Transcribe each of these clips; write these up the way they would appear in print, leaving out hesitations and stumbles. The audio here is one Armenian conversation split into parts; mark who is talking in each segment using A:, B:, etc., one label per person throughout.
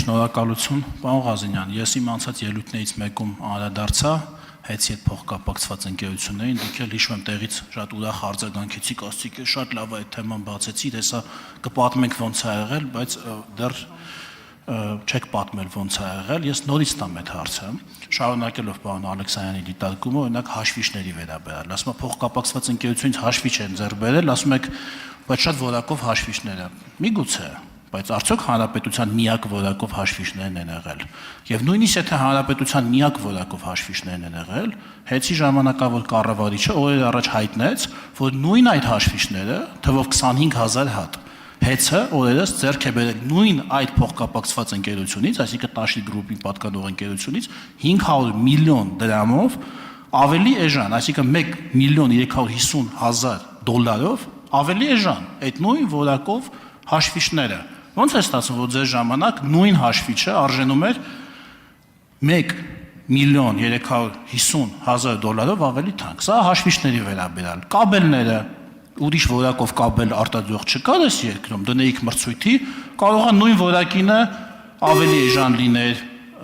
A: Շնորհակալություն, պարոն Ղազենյան, ես իմ անցած ելույթներից մեկում անդրադարձա Հեցի հետ փոխկապակցված ընկերություններին, դուք էլ հիշում եմ տեղից շատ ուրախ արձագանքեցիք, ասացիք, շատ լավ է այդ թեման բացեցիք, հեսա կպատմենք ոնց է եղել, բայց դեռ չեք պատմել ոնց է եղել, ես նորից տամ այդ հարցը, շարունակելով պարոն Ալեքսանյանի դիտարկումը, օրինակ հաշվիչների վերաբերյալ, ասում եք փոխկապակցված ընկերությունից հաշվիչ են ձեռք բերել, ասում եք, բայց շատ որակով հաշվիչները, միգուցե բայց արդյոք հանրապետության միակ որակով հաշվիչներն են եղել։ Եվ նույնիսկ եթե հանրապետության միակ որակով հաշվիչներն են եղել, Հեցի ժամանակավոր կառավարիչը օրեր առաջ հայտնեց, որ նույն այդ հաշվիչները, թվով 25,000 հատ, Հեցը օրերս ձեռք է բերել նույն այդ փոխկապակցված ընկերությունից, այսինքն Տաշիր գրուպի պատկանող ընկերությունից 500 միլիոն դրամով ավելի էժան, այսինքն 1,350,000 դոլարով ավելի էժան այդ նույն որակով հաշվիչները։ Ոնց է ստացվում, որ ձեր ժամանակ նույն հաշվիչը արժենում էր 1,350,000 դոլարով ավելի թանկ։ Սա հաշվիչների վերաբերյալ։ Կաբելները, ուրիշ որակով կաբել արտադրող չկար այս երկրում, դնեիք մրցույթի, կարող է նույն որակինը ավելի էժան լիներ,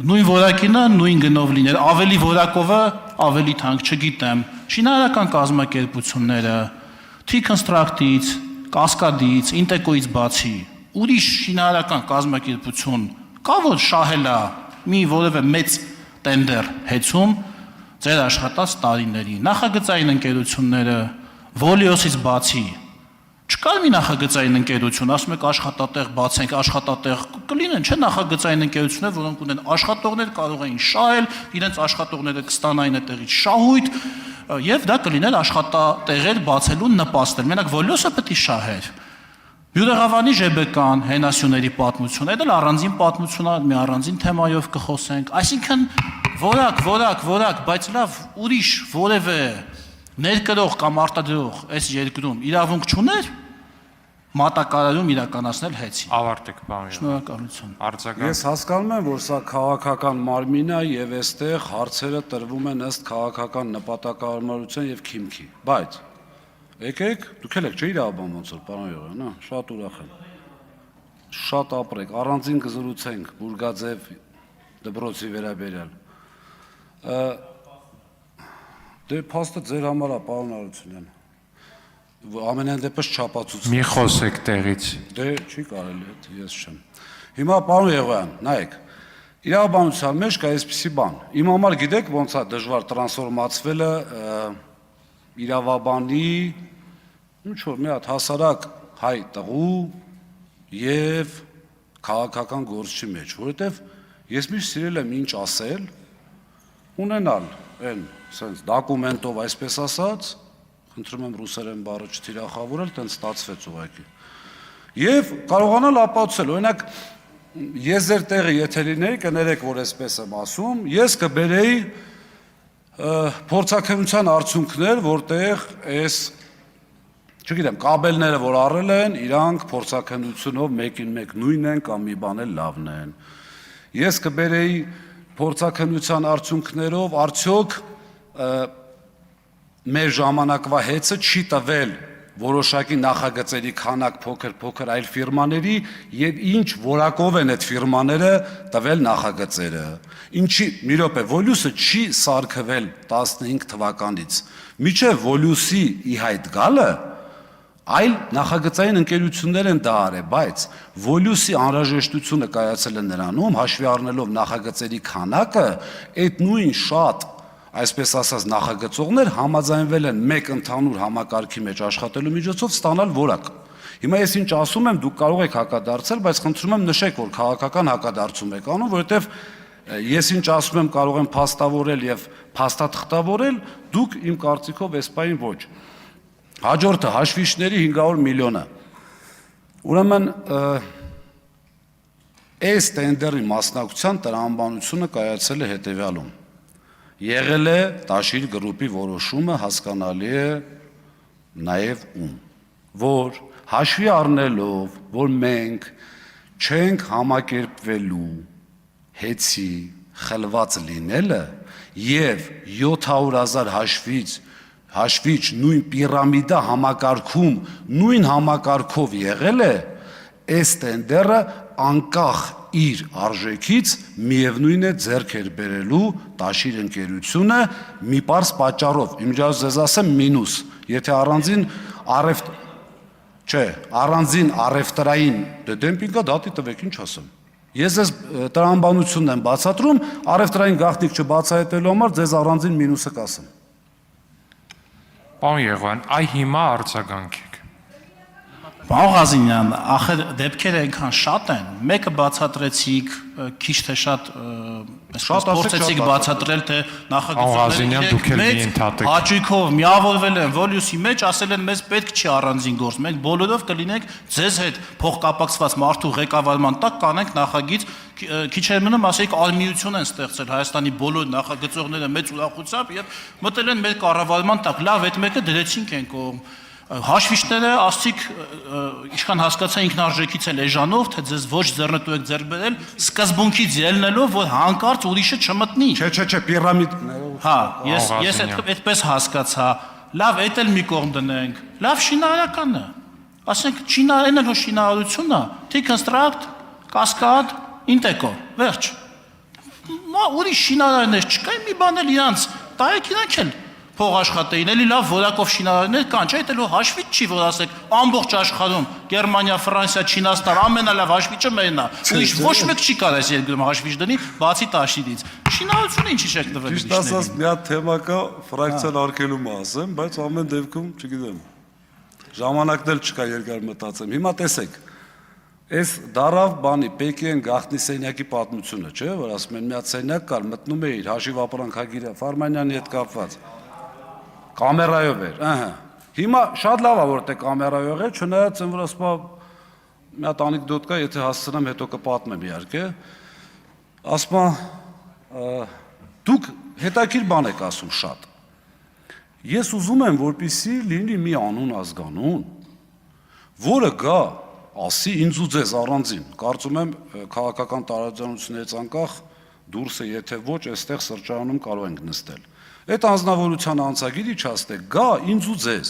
A: նույն որակինը նույն գնով լիներ, ավելի որակովը ավելի թանկ, չգիտեմ, շինարարական կազմակերպությունները, T-Construct-ից, Կասկադից, Ինտեկոից բացի ուրիշ շինարարական կազմակերպություն կա որ շահել է մի որևէ մեծ տենդեր Հեցում ձեր աշխատած տարիների նախագծային ընկերությունները Վոլիոսից բացի չկար մի նախագծային ընկերություն ասում եք աշխատատեղ բացենք աշխատատեղ կլինեն չէ նախագծային ընկերություններ որոնք ունեն աշխատողներ կարող էին շահել իրենց աշխատողները կստանային այդտեղից շահույթ եւ դա կլիներ աշխատատեղեր բացելու նպաստել մենակ Վոլիոսը պետք է շահեր Յուրեղավանի Ժեբեկան, հենասյուների պատմություն, այդ էլ առանձին պատմություն է, մի առանձին թեմայով կխոսենք, այսինքն որակ, բայց լավ ուրիշ որևէ ներկրող կամ արտադրող այս երկրում իրավունք չուներ մատակարարում իրականացնել Հեցի։
B: Ավարտեք, պարոն։
A: Շնորհակալություն։
B: Արձագանք։
C: Ես հասկանում եմ, որ սա քաղաքական մարմին է եւ այստեղ հարցերը տրվում են ըստ քաղաքական նպատակահարմարության եւ քիմքի, բայց եկեք, դուք եք չէ իրավաբան ոնց որ պարոն Եղան, հա, շատ ուրախ եմ։ Շատ ապրեք, առանձին կզրուցենք Բուրգաձև դպրոցի վերաբերյալ։ Դե փաստը ձեր համար է, պարոն Արությունյան։ Ամենայն դեպս չափածություն։
B: Մի խոսեք տեղից։
C: Դե չի կարելի այդ, ես չեմ։ Հիմա պարոն Եղան, նայեք։ Իրավաբանության մեջ կա այսպիսի բան։ Իմ համար գիտեք ոնց է դժվար տրանսֆորմացվելը իրավաբանի ինչ որ մի հատ հասարակ հայ տղու եւ քաղաքական գործչի մեջ, որովհետեւ ես միշտ սիրել եմ ինչ ասել, ունենալ այն sense դոկումենտով այսպես ասած, խնդրում եմ ռուսերեն բառը չթիրախավորել, տենց ստացվեց ուղղակի։ Եվ կարողանալ ապացուցել, օրինակ ես ձեր տեղը եթե լինեի, կներեք, որ այսպես եմ ասում, ես կբերեի փորձաքննության արդյունքներ, որտեղ այս չգիտեմ, կաբելները որ առել են, իրանք փորձաքննությունով մեկին մեկ նույնն են կամ մի բան էլ լավն են։ Ես կբերեի փորձաքննության արդյունքներով արդյոք մեր ժամանակվա Հեցը չի տվել որոշակի նախագծերի քանակ փոքր այլ ֆիրմաների եւ ինչ որակով են այդ ֆիրմաները տվել նախագծերը։ Ինչի մի րոպե Վոլյուսը չի սարքվել 15 թվականից։ Միջև Վոլյուսի ի հայտ գալը այլ նախագծային ընկերություններ են դա արել, բայց Վոլյուսի անհրաժեշտությունը կայացել է նրանում, հաշվի առնելով նախագծերի քանակը, այդ նույն շատ այսպես ասած նախագծողներ համաձայնվել են մեկ ընդհանուր համակարգի մեջ աշխատելու միջոցով ստանալ որակ։ Հիմա ես ինչ ասում եմ, դուք կարող եք հակադարձել, բայց խնդրում եմ նշեք, որ քաղաքական հակադարձում եք անում, որովհետև ես ինչ ասում եմ կարող եմ փաստավորել եւ փաստաթղթավորել, դուք իմ կարծիքով այս պայն ոչ։ Հաջորդը հաշվիչների 500 միլիոնը։ Ուրեմն այս տենդերի մասնակցության տրամաբանությունը կայացել է հետեւյալում։ Եղել է Տաշիր գրուպի որոշումը հասկանալի է նաև որ հաշվի առնելով, որ մենք չենք համակերպվելու Հեցի խլված լինելը եւ 700,000 հաշվիչ նույն պիրամիդա համակարգում նույն համակարգով եղել է, այս տենդերը անկախ իր արժեքից միևնույն է ձեռք էր բերելու Տաշիր ընկերությունը մի պարզ պատճառով, իմիջիայլոց ձեզ ասեմ մինուս, եթե առանձին առևտրային դեմպինգա դատի տվեք, ինչ ասեմ։ Ես ձեզ տրամաբանությունն եմ բացատրում, առևտրային գաղտնիք չբացահայտելու համար ձեզ առանձին մինուսը կասեմ։
B: Պարոն Եղոյան, այ հիմա արձագանքեք։
A: Պարոն Ղազինյան, ախր դեպքերը այնքան շատ են, մեկը բացատրեցիք, քիչ թե շատ փորձեցիք բացատրել, թե նախագծողները հաճույքով միավորվել են Վոլյուսի մեջ, ասել են մեզ պետք չի առանձին գործ, մենք բոլորով կլինենք ձեզ հետ փոխկապակցված մարդու ղեկավարման տակ կանենք նախագիծ, քիչ էր մնում ասեիք արմիություն են ստեղծել Հայաստանի բոլոր նախագծողները մեծ ուրախությամբ եւ մտել են մեր կառավարման տակ, լավ, այդ մեկը դրեցինք են կողմ։ Հաշվիչները ասցիք ինչքան հասկացա ինքնարժեքից էլ էժանով, թե ձեզ ոչ ձեռնտու եք ձեռք բերել, սկզբունքից ելնելով, որ հանկարծ ուրիշը չմտնի։
C: Չէ, պիրամիդ։
A: Հա, ես այդպես հասկացա։ Լավ, այդ էլ մի կողմ դնենք։ Լավ, շինարարականը։ Ասենք շինարարն էլ շինարարությունն է, T-construct, Cascade, Inteco, վերջ։ Ուրիշ շինարարներ չկա, մի բան էլ իրանց, տայեք իրանք էլ փող աշխատեին, էլի լավ որակով շինարարներ կան, չէ, դա հաշվիչ չի, որ ասեք ամբողջ աշխարհում Գերմանիա, Ֆրանսիա, Չինաստան ամենալավ հաշվիչը մերն է։ Ուրիշ ոչ մեկ չի կարող այս երկրում հաշվիչ դնի, բացի Տաշիրից։ Շինարարությունը ինչի՞ չեք տվել։
D: Ճիշտ ասած, մի հատ թեմա կա, ֆրակցիան արգելում ասեմ, բայց ամեն դեպքում, չգիտեմ, ժամանակն էլ չկա երկար մտածեմ։ Հիմա տեսեք, այս դարավ բանի Պեկին գաղտնի սենյակի պատմությունը, չէ, որ ասում են մի հատ սենյակ կար, մտնում է իր հաշիվ ապրանքագիրը Ֆարմանյանի հետ կապված։ Կամերայով էր, Հիմա շատ լավ է, որ դե կամերայով է, չնայած են որ ասպա մի հատ անեկդոտ կա, եթե հասցնեմ հետո կպատմեմ իհարկե։ Ասպա դուք հետաքրքիր բան եք ասում շատ։ Ես ուզում եմ, որպեսզի լինի մի անուն ազգանուն, որը գա, ասի ինձ ու ձեզ առանձին։ Կարծում եմ քաղաքական տարաձայնություններից անկախ դուրս է, եթե ոչ, այստեղ սրճարանում կարող ենք նստել։ Այդ անձնավորության անցագիրը չաստեք, գա ինձ ու ձեզ,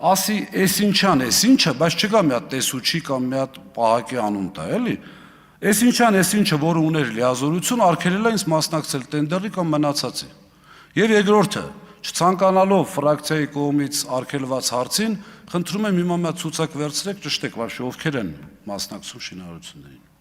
D: ասի էս ինչան, էս ինչը, բայց չկա մի հատ տեսուչի կամ մի հատ պահակի անուն տա, էլի, էս ինչան, էս ինչը, որը ուներ լիազորություն, արգելել է ինձ մասնակցել տենդերի կամ մնացածի։ Եվ երկրորդը, չցանկանալով ֆրակցիայի կողմից արգելված հարցին, խնդրում եմ հիմա մի հատ ցուցակ վերցրեք, ճշտեք, вообще ովքեր են մասնակցում շինարարություններին։